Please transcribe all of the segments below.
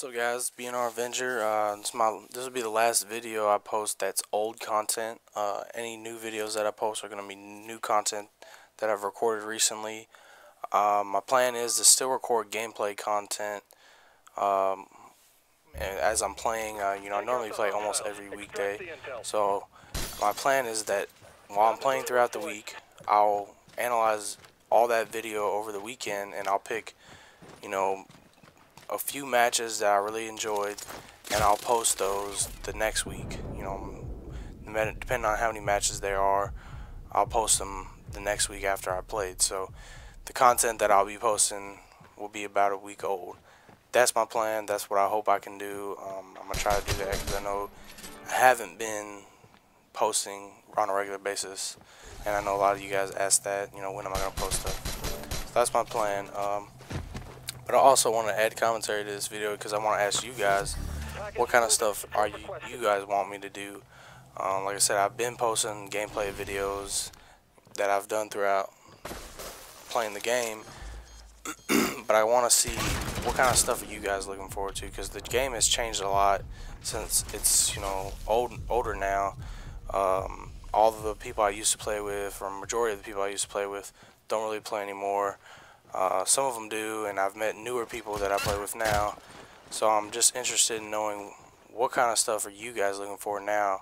So guys, BNR Avenger, this will be the last video I post that's old content. Any new videos that I post are going to be new content that I've recorded recently. My plan is to still record gameplay content and as I'm playing. I normally play almost every weekday. So my plan is that while I'm playing throughout the week, I'll analyze all that video over the weekend and I'll pick, a few matches that I really enjoyed, and I'll post those the next week. Depending on how many matches there are, I'll post them the next week after I played. So the content that I'll be posting will be about a week old. That's my plan. That's what I hope I can do. I'm going to try to do that because I know I haven't been posting on a regular basis, and I know a lot of you guys ask that, when am I going to post stuff. So that's my plan. But I also want to add commentary to this video because I want to ask you guys what kind of stuff are you guys want me to do. Like I said, I've been posting gameplay videos that I've done throughout playing the game, but I want to see what kind of stuff are you guys looking forward to, because the game has changed a lot since it's older now. All of the people I used to play with, or majority of the people I used to play with, don't really play anymore. Some of them do, and I've met newer people that I play with now. So I'm just interested in knowing what kind of stuff are you guys looking for now,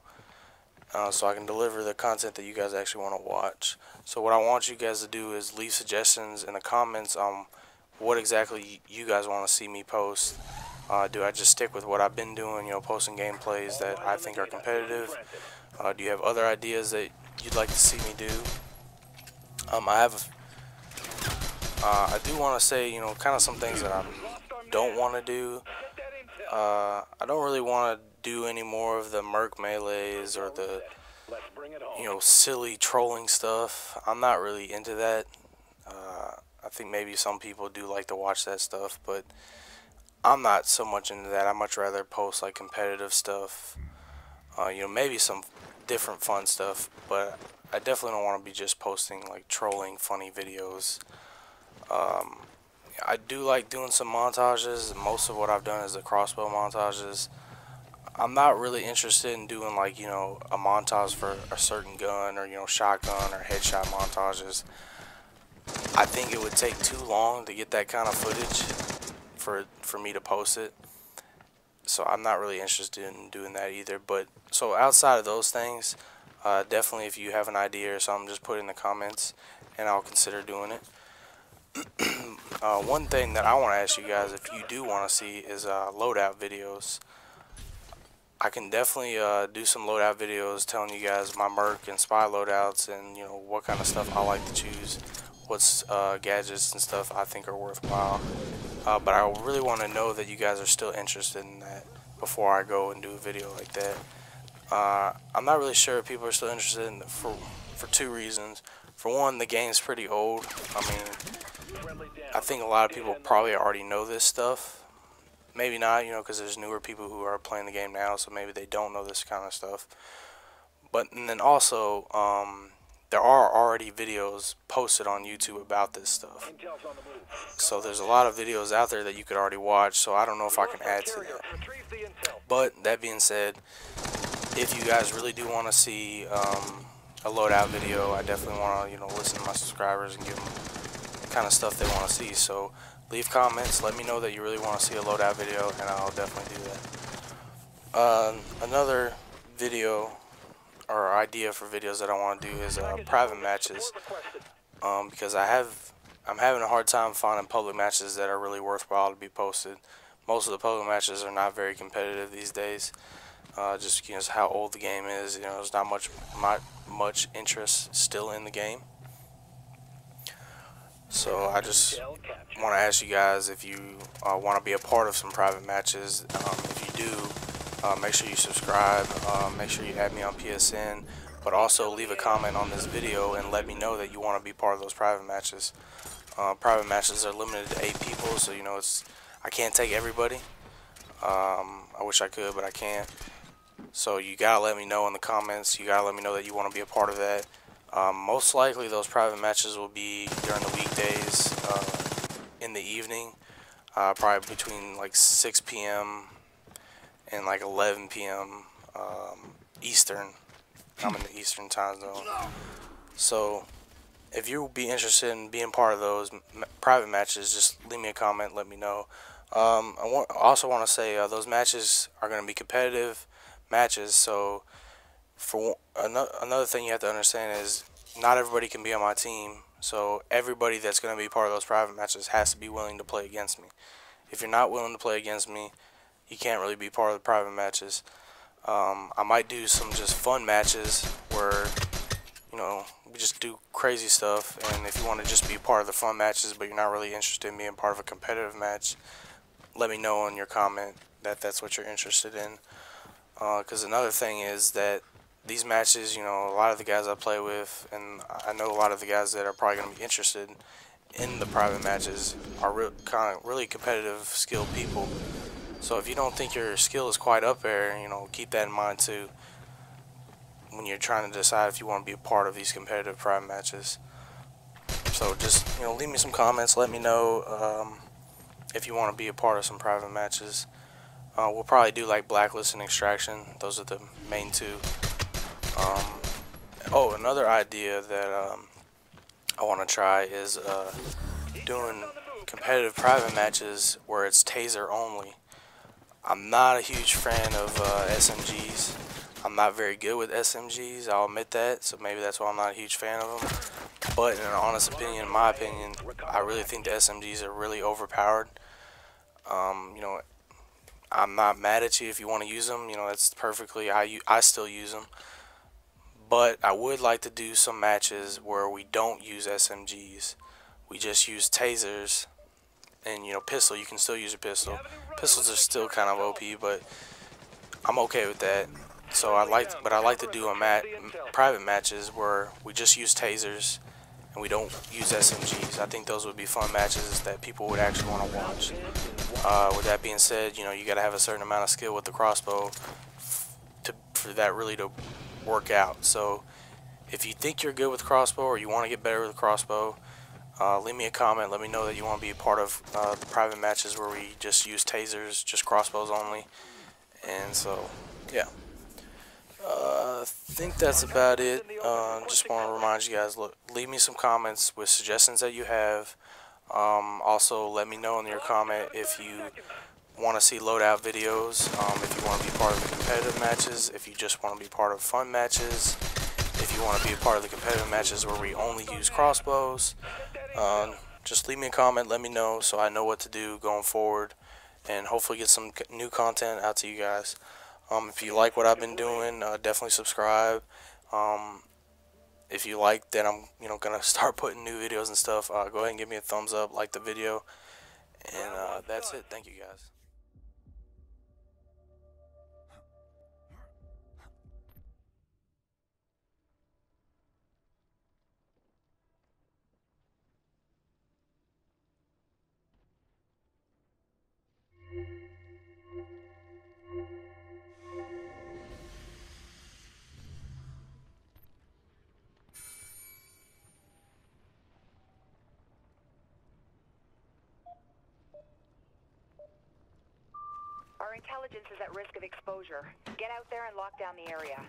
so I can deliver the content that you guys actually want to watch. So what I want you guys to do is leave suggestions in the comments on what exactly you guys want to see me post. Do I just stick with what I've been doing, posting gameplays that I think are competitive? Do you have other ideas that you'd like to see me do? I do want to say, kind of some things that I don't want to do. I don't really want to do any more of the merc melees or the, silly trolling stuff. I'm not really into that. I think maybe some people do like to watch that stuff, but I'm not so much into that. I much rather post like competitive stuff. Maybe some different fun stuff, but I definitely don't want to be just posting like trolling funny videos. I do like doing some montages. Most of what I've done is the crossbow montages. I'm not really interested in doing like, a montage for a certain gun, or, shotgun or headshot montages. I think it would take too long to get that kind of footage for me to post it. So I'm not really interested in doing that either. But so outside of those things, definitely if you have an idea or something, just put it in the comments and I'll consider doing it. One thing that I want to ask you guys, if you do want to see, is loadout videos. I can definitely do some loadout videos telling you guys my merc and spy loadouts, and what kind of stuff I like to choose, what's gadgets and stuff I think are worthwhile. But I really want to know that you guys are still interested in that before I go and do a video like that. I'm not really sure if people are still interested in for two reasons. For one, the game's pretty old. I mean, I think a lot of people probably already know this stuff. Maybe not, because there's newer people who are playing the game now, so maybe they don't know this kind of stuff. And then also, there are already videos posted on YouTube about this stuff. So there's a lot of videos out there that you could already watch, so I don't know if I can add to that. But that being said, if you guys really do want to see a loadout video, I definitely want to listen to my subscribers and give them the kind of stuff they want to see. So leave comments, let me know that you really want to see a loadout video, and I'll definitely do that. Another video or idea for videos that I want to do is private matches, because I'm having a hard time finding public matches that are really worthwhile to be posted. Most of the public matches are not very competitive these days, just because how old the game is. There's not much interest still in the game. So I just want to ask you guys if you want to be a part of some private matches. If you do, make sure you subscribe, make sure you add me on PSN, but also leave a comment on this video and let me know that you want to be part of those private matches. Private matches are limited to 8 people, so I can't take everybody. I wish I could, but I can't. So you gotta let me know in the comments. You gotta let me know that you want to be a part of that. Most likely those private matches will be during the weekdays, in the evening. probably between like 6 p.m. and like 11 p.m. Eastern. I'm in the Eastern time zone. So if you would be interested in being part of those private matches, just leave me a comment, let me know. I also want to say those matches are going to be competitive matches. So for another thing you have to understand is not everybody can be on my team. So everybody that's going to be part of those private matches has to be willing to play against me. If you're not willing to play against me, you can't really be part of the private matches. I might do some just fun matches where, you know, we just do crazy stuff. And if you want to just be part of the fun matches, but you're not really interested in being part of a competitive match, let me know in your comment that that's what you're interested in. Because another thing is that these matches, you know, a lot of the guys I play with, and I know a lot of the guys that are probably going to be interested in the private matches are really competitive, skilled people. So if you don't think your skill is quite up there, you know, keep that in mind too when you're trying to decide if you want to be a part of these competitive private matches. So just, you know, leave me some comments, let me know if you want to be a part of some private matches. We'll probably do like Blacklist and Extraction. Those are the main two. Oh, another idea that I want to try is doing competitive private matches where it's taser only. I'm not a huge fan of SMGs. I'm not very good with SMGs, I'll admit that, so maybe that's why I'm not a huge fan of them. But in an honest opinion, in my opinion, I really think the SMGs are really overpowered. You know, I'm not mad at you if you want to use them, you know, that's perfectly, I still use them. But I would like to do some matches where we don't use SMGs. We just use tasers and, you know, pistol. You can still use a pistol. Pistols are still kind of OP, but I'm okay with that. So I like to do private matches where we just use tasers and we don't use SMGs. I think those would be fun matches that people would actually want to watch. With that being said, you know, you got to have a certain amount of skill with the crossbow for that really to work out. So if you think you're good with crossbow or you want to get better with crossbow, leave me a comment, let me know that you want to be a part of the private matches where we just use tasers, just crossbows only. And so yeah, I think that's about it. Just want to remind you guys, look, leave me some comments with suggestions that you have. Also let me know in your comment if you want to see loadout videos, if you want to be part of the competitive matches, if you just want to be part of fun matches, if you want to be a part of the competitive matches where we only use crossbows. Just leave me a comment, let me know so I know what to do going forward, and hopefully get some new content out to you guys. If you like what I've been doing, definitely subscribe. If you like that I'm, you know, gonna start putting new videos and stuff, go ahead and give me a thumbs up, like the video, and that's it. Thank you guys. Our intelligence is at risk of exposure. Get out there and lock down the area.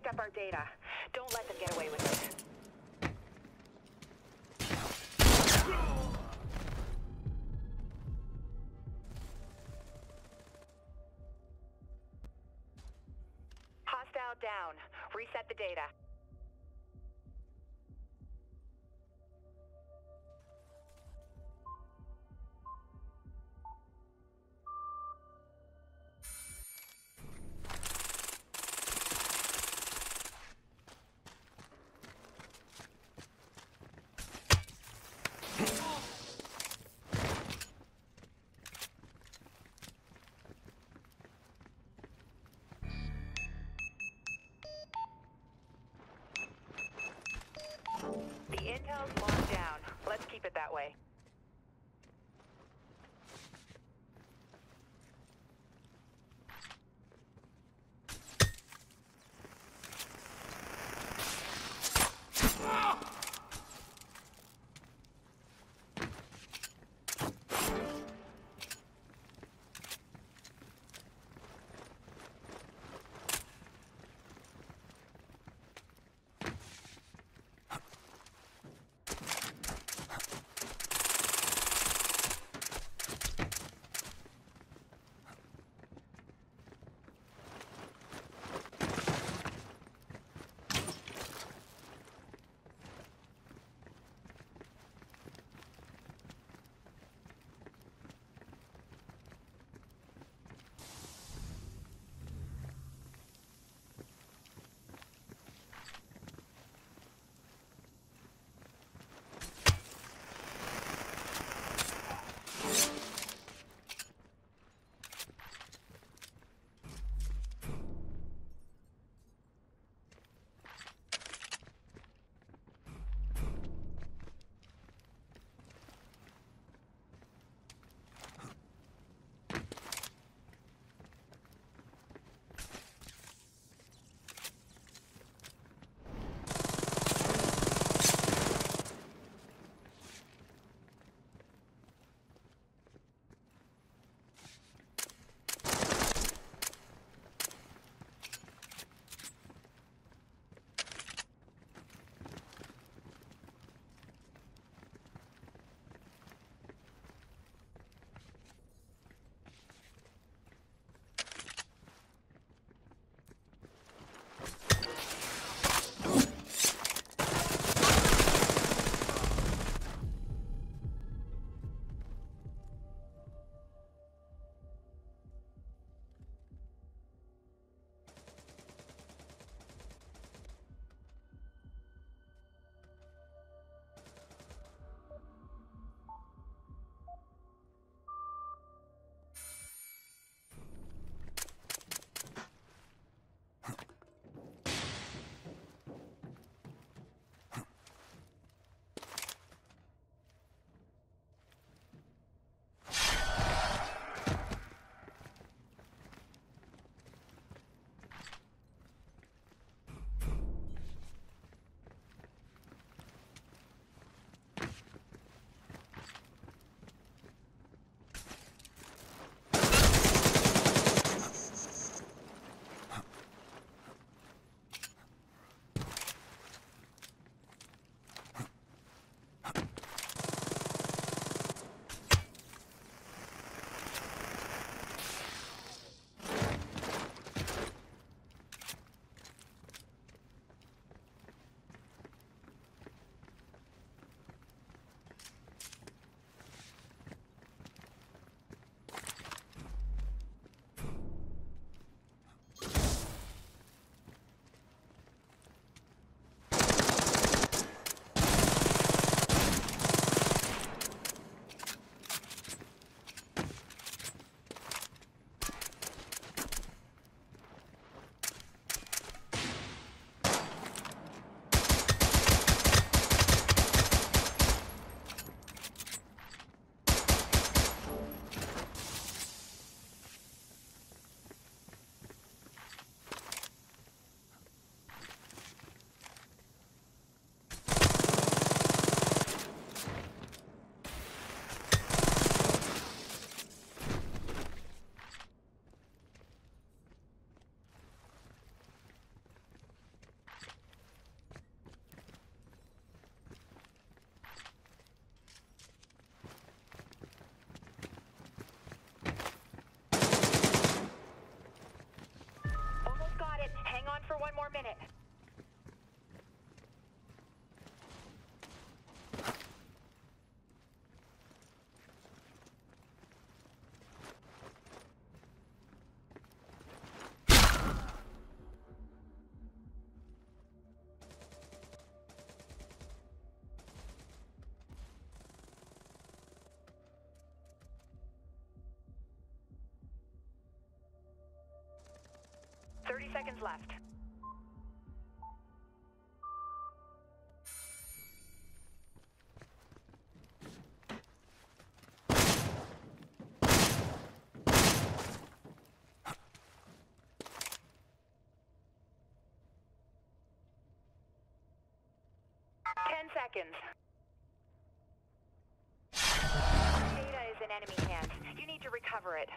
up our data. Don't let them get away with it. Hostile down. Reset the data. The intel's locked down. Let's keep it that way. for one more minute. Seconds left. Seconds. Data is in enemy hands. You need to recover it.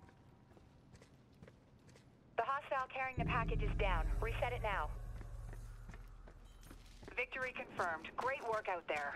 The hostile carrying the package is down. Reset it now. Victory confirmed. Great work out there.